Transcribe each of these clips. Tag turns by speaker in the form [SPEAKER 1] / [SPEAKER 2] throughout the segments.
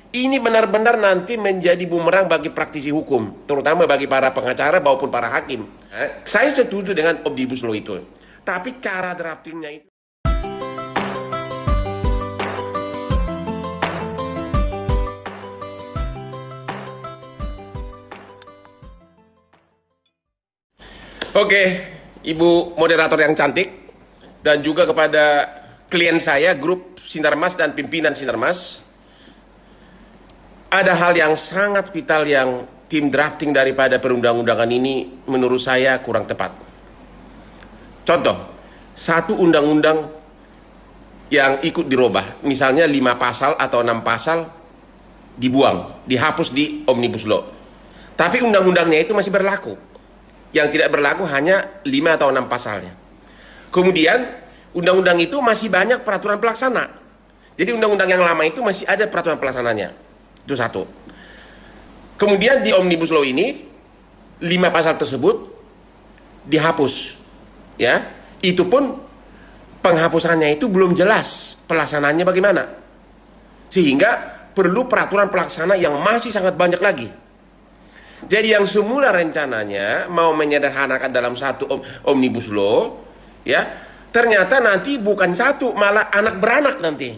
[SPEAKER 1] Ini benar-benar nanti menjadi bumerang bagi praktisi hukum, terutama bagi para pengacara maupun para hakim. Saya setuju dengan Omnibus Law itu, tapi cara draftingnya itu. Oke, Ibu moderator yang cantik, dan juga kepada klien saya, grup Sinarmas dan pimpinan Sinarmas, ada hal yang sangat vital yang tim drafting daripada perundang-undangan ini menurut saya kurang tepat. Contoh, satu undang-undang yang ikut dirubah, misalnya 5 pasal atau 6 pasal dibuang, dihapus di Omnibus Law. Tapi undang-undangnya itu masih berlaku. Yang tidak berlaku hanya 5 atau 6 pasalnya. Kemudian undang-undang itu masih banyak peraturan pelaksana. Jadi undang-undang yang lama itu masih ada peraturan pelaksananya. Itu satu. Kemudian di Omnibus Law ini 5 pasal tersebut dihapus. Ya, itu pun penghapusannya itu belum jelas pelaksanaannya bagaimana. Sehingga perlu peraturan pelaksana yang masih sangat banyak lagi. Jadi yang semula rencananya mau menyederhanakan dalam satu Omnibus Law, ya, ternyata nanti bukan satu, malah anak beranak nanti.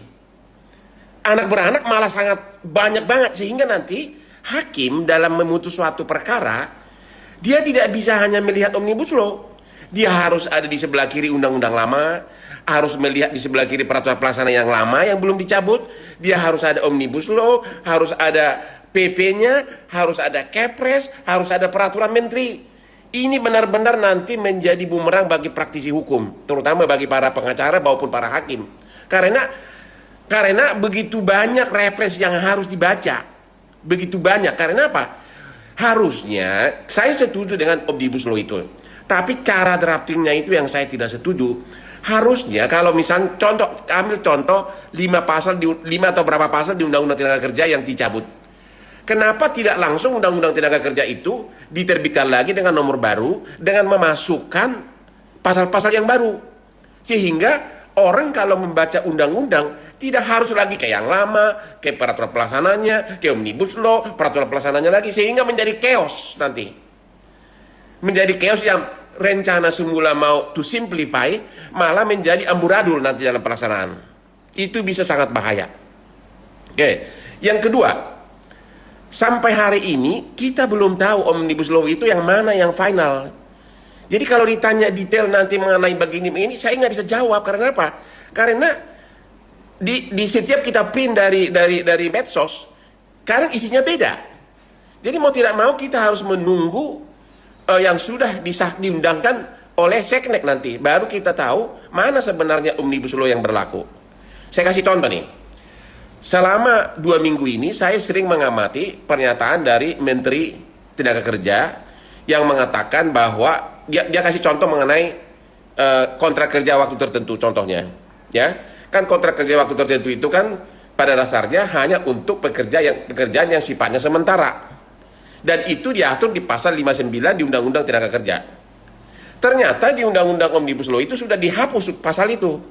[SPEAKER 1] Anak beranak malah sangat banyak banget, sehingga nanti hakim dalam memutus suatu perkara, dia tidak bisa hanya melihat Omnibus Law. Dia harus ada di sebelah kiri undang-undang lama, harus melihat di sebelah kiri peraturan pelaksana yang lama yang belum dicabut, dia harus ada Omnibus Law, harus ada PP-nya, harus ada Kepres, harus ada peraturan menteri. Ini benar-benar nanti menjadi bumerang bagi praktisi hukum, terutama bagi para pengacara maupun para hakim. Karena begitu banyak referensi yang harus dibaca. Begitu banyak. Karena apa? Harusnya, saya setuju dengan Omnibus Law itu. Tapi cara draftingnya itu yang saya tidak setuju. Harusnya kalau misalnya ambil contoh 5 atau berapa pasal di Undang-Undang Tenaga Kerja yang dicabut. Kenapa tidak langsung Undang-Undang Tenaga Kerja itu diterbitkan lagi dengan nomor baru, dengan memasukkan pasal-pasal yang baru, sehingga orang kalau membaca undang-undang tidak harus lagi kayak yang lama, kayak peraturan pelaksananya, kayak Omnibus Law, peraturan pelaksananya lagi, sehingga menjadi chaos nanti. Menjadi chaos yang rencana semula mau to simplify, malah menjadi amburadul nanti dalam pelaksanaan. Itu bisa sangat bahaya. Oke, yang kedua, sampai hari ini kita belum tahu Omnibus Law itu yang mana yang final. Jadi kalau ditanya detail nanti mengenai begini ini, saya nggak bisa jawab. Karena apa? Karena di setiap kita print dari medsos, sekarang isinya beda. Jadi mau tidak mau kita harus menunggu yang sudah diundangkan oleh Seknek nanti, baru kita tahu mana sebenarnya Omnibus Law yang berlaku. Saya kasih contoh nih. Selama 2 minggu ini saya sering mengamati pernyataan dari Menteri Tenaga Kerja yang mengatakan bahwa dia kasih contoh mengenai kontrak kerja waktu tertentu. Contohnya, ya kan kontrak kerja waktu tertentu itu kan pada dasarnya hanya untuk pekerjaan yang sifatnya sementara, dan itu diatur di pasal 59 di Undang-Undang Tenaga Kerja. Ternyata di Undang-Undang Omnibus Law itu sudah dihapus pasal itu,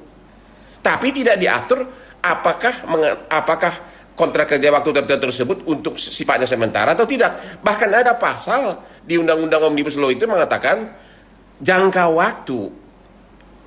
[SPEAKER 1] tapi tidak diatur apakah kontrak kerja waktu tertentu tersebut untuk sifatnya sementara atau tidak. Bahkan ada pasal di Undang-Undang Omnibus Law itu mengatakan jangka waktu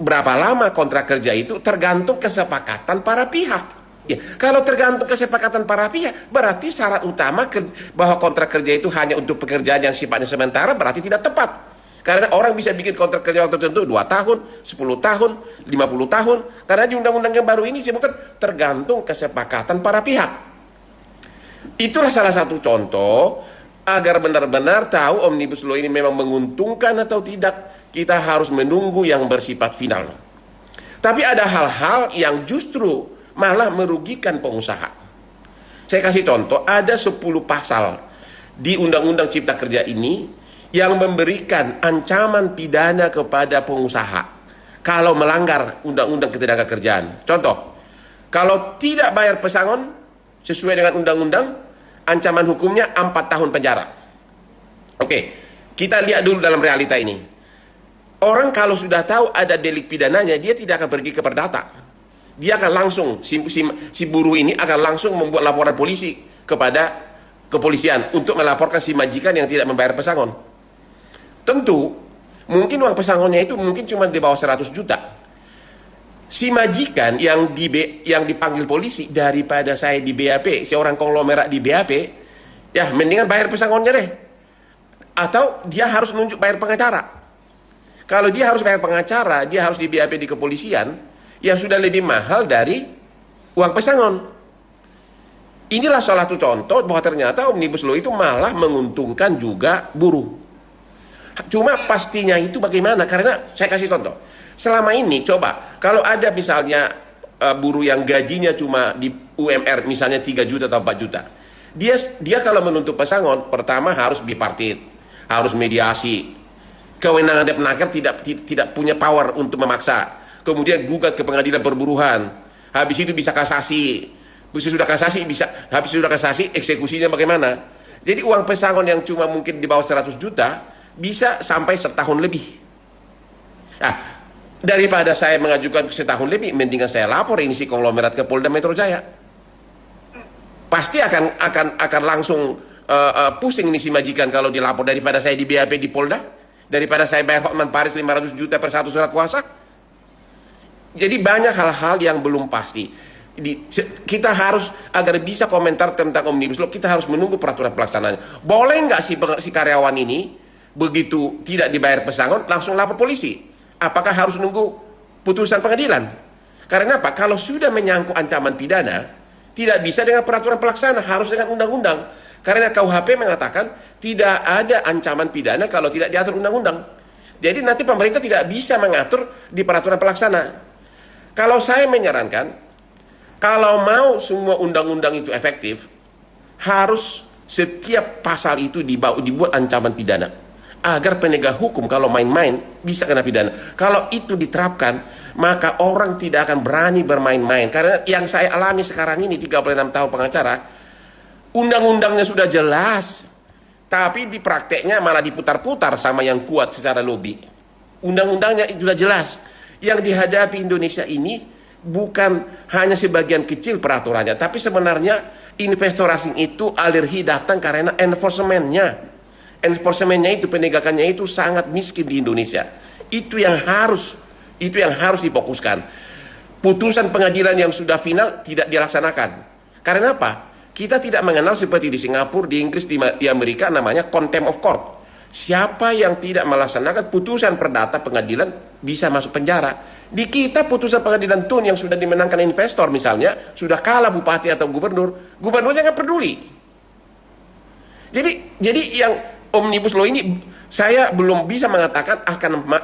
[SPEAKER 1] berapa lama kontrak kerja itu tergantung kesepakatan para pihak. Ya, kalau tergantung kesepakatan para pihak, berarti syarat utama bahwa kontrak kerja itu hanya untuk pekerjaan yang sifatnya sementara berarti tidak tepat. Karena orang bisa bikin kontrak kerja waktu tertentu 2 tahun, 10 tahun, 50 tahun. Karena di undang-undang yang baru ini disebutkan tergantung kesepakatan para pihak. Itulah salah satu contoh agar benar-benar tahu Omnibus Law ini memang menguntungkan atau tidak. Kita harus menunggu yang bersifat final. Tapi ada hal-hal yang justru malah merugikan pengusaha. Saya kasih contoh, ada 10 pasal di Undang-Undang Cipta Kerja ini yang memberikan ancaman pidana kepada pengusaha kalau melanggar Undang-Undang Ketenagakerjaan. Contoh, kalau tidak bayar pesangon sesuai dengan undang-undang, ancaman hukumnya 4 tahun penjara. Oke, kita lihat dulu dalam realita ini. Orang kalau sudah tahu ada delik pidananya, dia tidak akan pergi ke perdata. Dia akan langsung, si buruh ini akan langsung membuat laporan polisi kepada kepolisian untuk melaporkan si majikan yang tidak membayar pesangon. Tentu, mungkin uang pesangonnya itu mungkin cuma di bawah 100 juta. Si majikan yang dipanggil polisi, daripada saya di BAP, seorang konglomerat di BAP, ya mendingan bayar pesangonnya deh. Atau dia harus nunjuk bayar pengacara. Kalau dia harus bayar pengacara, dia harus di BAP di kepolisian, yang sudah lebih mahal dari uang pesangon. Inilah salah satu contoh bahwa ternyata Omnibus Law itu malah menguntungkan juga buruh. Cuma pastinya itu bagaimana? Karena saya kasih contoh. Selama ini coba, kalau ada misalnya buruh yang gajinya cuma di UMR misalnya 3 juta atau 4 juta. Dia kalau menuntut pesangon, pertama harus bipartit, harus mediasi. Kewenangan Depnaker tidak punya power untuk memaksa. Kemudian gugat ke pengadilan perburuhan. Habis itu bisa kasasi. Habis sudah kasasi, eksekusinya bagaimana? Jadi uang pesangon yang cuma mungkin di bawah 100 juta bisa sampai setahun lebih. Nah, daripada saya mengajukan setahun lebih, mendingan saya lapor ini si konglomerat ke Polda Metro Jaya. Pasti akan langsung pusing ini si majikan kalau dilapor, daripada saya di BAP di Polda, daripada saya bayar Hotman Paris 500 juta per satu surat kuasa. Jadi banyak hal-hal yang belum pasti. Kita harus, agar bisa komentar tentang Omnibus Law, kita harus menunggu peraturan pelaksanaannya. Boleh nggak si karyawan ini begitu tidak dibayar pesangon langsung lapor polisi? Apakah harus nunggu putusan pengadilan? Karena apa? Kalau sudah menyangkut ancaman pidana, tidak bisa dengan peraturan pelaksana, harus dengan undang-undang. Karena KUHP mengatakan tidak ada ancaman pidana kalau tidak diatur undang-undang. Jadi nanti pemerintah tidak bisa mengatur di peraturan pelaksana. Kalau saya menyarankan, kalau mau semua undang-undang itu efektif, harus setiap pasal itu dibuat ancaman pidana. Agar penegak hukum kalau main-main bisa kena pidana. Kalau itu diterapkan, maka orang tidak akan berani bermain-main. Karena yang saya alami sekarang ini, 36 tahun pengacara, undang-undangnya sudah jelas, tapi di prakteknya malah diputar-putar sama yang kuat secara lobby. Undang-undangnya sudah jelas. Yang dihadapi Indonesia ini bukan hanya sebagian kecil peraturannya, tapi sebenarnya investor asing itu alergi datang karena enforcementnya itu, penegakannya itu sangat miskin di Indonesia. Itu yang harus difokuskan. Putusan pengadilan yang sudah final tidak dilaksanakan. Karena apa? Kita tidak mengenal seperti di Singapura, di Inggris, di Amerika namanya contempt of court. Siapa yang tidak melaksanakan putusan perdata pengadilan bisa masuk penjara. Di kita putusan pengadilan TUN yang sudah dimenangkan investor misalnya, sudah kalah bupati atau gubernurnya nggak peduli. Jadi yang Omnibus Law ini saya belum bisa mengatakan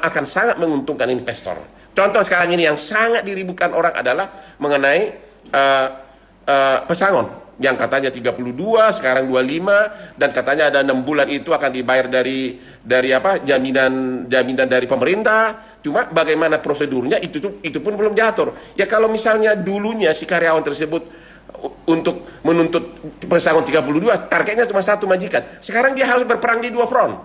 [SPEAKER 1] akan sangat menguntungkan investor. Contoh sekarang ini yang sangat diributkan orang adalah mengenai pesangon yang katanya 32, sekarang 25, dan katanya ada 6 bulan itu akan dibayar dari jaminan dari pemerintah. Cuma bagaimana prosedurnya itu pun belum diatur. Ya kalau misalnya dulunya si karyawan tersebut untuk menuntut pesangon 32, targetnya cuma satu majikan. Sekarang dia harus berperang di 2 front.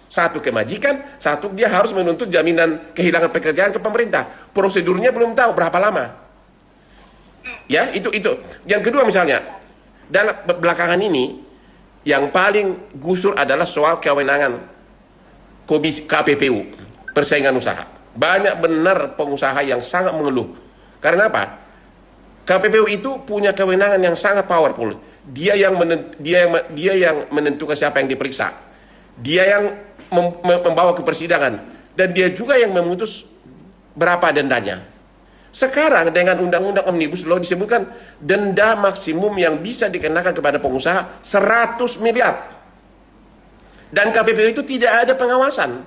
[SPEAKER 1] Satu ke majikan, satu dia harus menuntut jaminan kehilangan pekerjaan ke pemerintah. Prosedurnya belum tahu berapa lama. Ya, itu. Yang kedua misalnya, dalam belakangan ini yang paling gusur adalah soal kewenangan KPPU, persaingan usaha. Banyak benar pengusaha yang sangat mengeluh. Karena apa? KPPU itu punya kewenangan yang sangat powerful. Dia yang menentukan siapa yang diperiksa. Dia yang membawa ke persidangan, dan dia juga yang memutus berapa dendanya. Sekarang dengan undang-undang Omnibus Law disebutkan denda maksimum yang bisa dikenakan kepada pengusaha 100 miliar. Dan KPPU itu tidak ada pengawasan.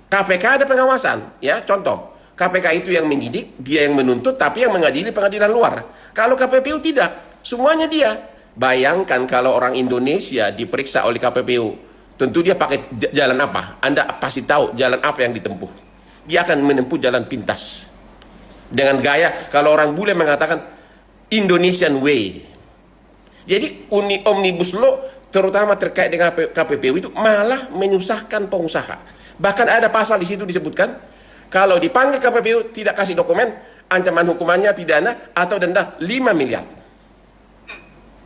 [SPEAKER 1] KPK ada pengawasan, ya. Contoh, KPK itu yang menyidik, dia yang menuntut, tapi yang mengadili pengadilan luar. Kalau KPPU tidak, semuanya dia. Bayangkan kalau orang Indonesia diperiksa oleh KPPU, tentu dia pakai jalan apa? Anda pasti tahu jalan apa yang ditempuh. Dia akan menempuh jalan pintas. Dengan gaya, kalau orang bule mengatakan Indonesian way. Jadi Omnibus Law terutama terkait dengan KPPU itu malah menyusahkan pengusaha. Bahkan ada pasal di situ disebutkan, kalau dipanggil KPPU tidak kasih dokumen, ancaman hukumannya pidana atau denda 5 miliar.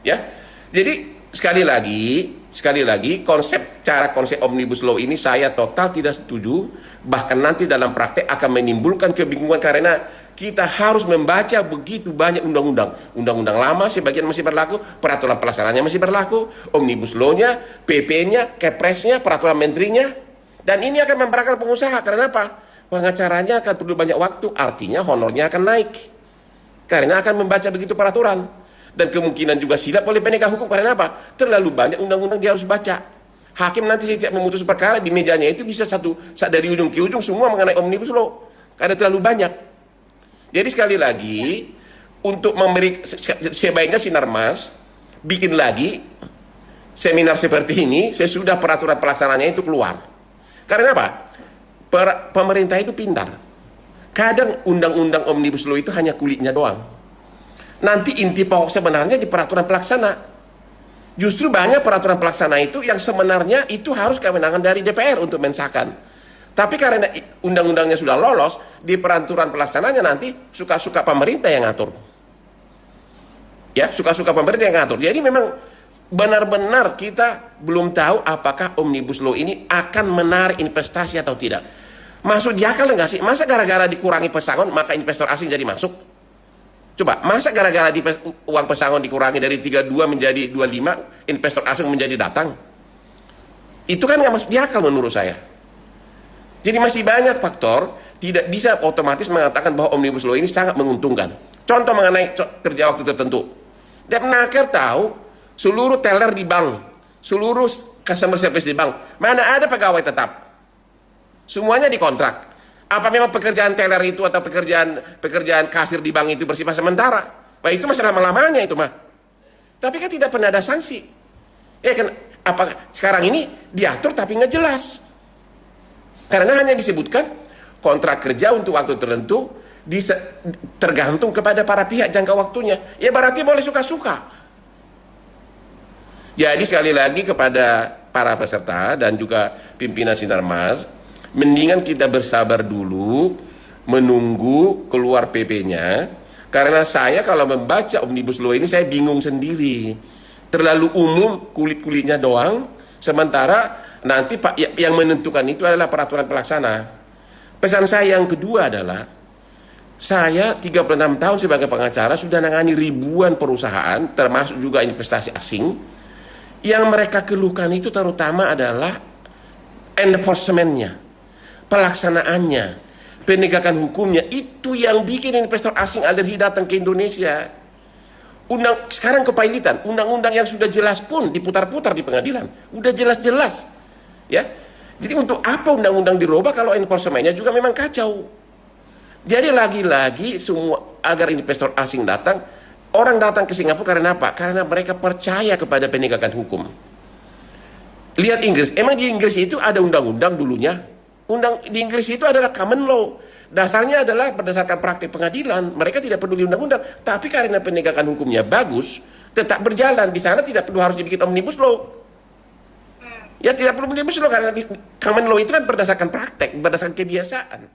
[SPEAKER 1] Ya. Jadi sekali lagi konsep omnibus law ini saya total tidak setuju, bahkan nanti dalam praktek akan menimbulkan kebingungan karena kita harus membaca begitu banyak undang-undang. Undang-undang lama sebagian masih berlaku, peraturan pelaksananya masih berlaku, omnibus law-nya, PP-nya, Kepres-nya, peraturan menterinya. Dan ini akan memberatkan pengusaha. Karena apa? Pengacaranya akan perlu banyak waktu, artinya honornya akan naik. Karena akan membaca begitu peraturan. Dan kemungkinan juga silap oleh penegak hukum. Karena apa? Terlalu banyak undang-undang dia harus baca. Hakim nanti setiap memutus perkara di mejanya itu bisa dari ujung ke ujung semua mengenai omnibus law. Karena terlalu banyak. Jadi sekali lagi, untuk memberi, sebaiknya Sinarmas bikin lagi seminar seperti ini sesudah peraturan pelaksananya itu keluar. Karena apa? Pemerintah itu pintar. Kadang undang-undang omnibus law itu hanya kulitnya doang. Nanti inti pokok sebenarnya di peraturan pelaksana. Justru banyak peraturan pelaksana itu yang sebenarnya itu harus kewenangan dari DPR untuk mensahkan. Tapi karena undang-undangnya sudah lolos, di peraturan pelaksananya nanti suka-suka pemerintah yang ngatur. Ya, suka-suka pemerintah yang ngatur. Jadi memang benar-benar kita belum tahu apakah omnibus law ini akan menarik investasi atau tidak. Masuk di akal nggak sih? Masa gara-gara dikurangi pesangon maka investor asing jadi masuk? Coba, masa gara-gara uang pesangon dikurangi dari 32 menjadi 25, investor asing menjadi datang? Itu kan nggak masuk di akal menurut saya. Jadi masih banyak faktor, tidak bisa otomatis mengatakan bahwa omnibus law ini sangat menguntungkan. Contoh mengenai kerja waktu tertentu. Depnaker tahu seluruh teller di bank, seluruh customer service di bank, mana ada pegawai tetap. Semuanya dikontrak. Apa memang pekerjaan teller itu atau pekerjaan kasir di bank itu bersifat sementara? Wah, itu masalah lama-lamanya itu mah. Tapi kan tidak pernah ada sanksi. Ya kan, apa sekarang ini diatur tapi nggak jelas. Karena hanya disebutkan kontrak kerja untuk waktu tertentu tergantung kepada para pihak jangka waktunya. Ya berarti boleh suka-suka. Jadi sekali lagi kepada para peserta dan juga pimpinan Sinarmas, mendingan kita bersabar dulu menunggu keluar PP-nya. Karena saya kalau membaca omnibus law ini saya bingung sendiri. Terlalu umum, kulit-kulitnya doang. Sementara nanti Pak yang menentukan itu adalah peraturan pelaksana. Pesan saya yang kedua adalah saya 36 tahun sebagai pengacara sudah nangani ribuan perusahaan termasuk juga investasi asing. Yang mereka keluhkan itu terutama adalah enforcement-nya, pelaksanaannya, penegakan hukumnya. Itu yang bikin investor asing alergi datang ke Indonesia. Sekarang kepailitan, undang-undang yang sudah jelas pun diputar-putar di pengadilan. Udah jelas-jelas. Ya, jadi untuk apa undang-undang dirubah kalau enforcement-nya juga memang kacau. Jadi lagi-lagi semua agar investor asing datang, orang datang ke Singapura karena apa? Karena mereka percaya kepada penegakan hukum. Lihat Inggris, emang di Inggris itu ada undang-undang dulunya. Di Inggris itu adalah common law. Dasarnya adalah berdasarkan praktik pengadilan. Mereka tidak peduli undang-undang, tapi karena penegakan hukumnya bagus, tetap berjalan. Di sana tidak perlu harus dibikin omnibus law. Ya tidak perlu omnibus law karena common law itu kan berdasarkan praktek, berdasarkan kebiasaan.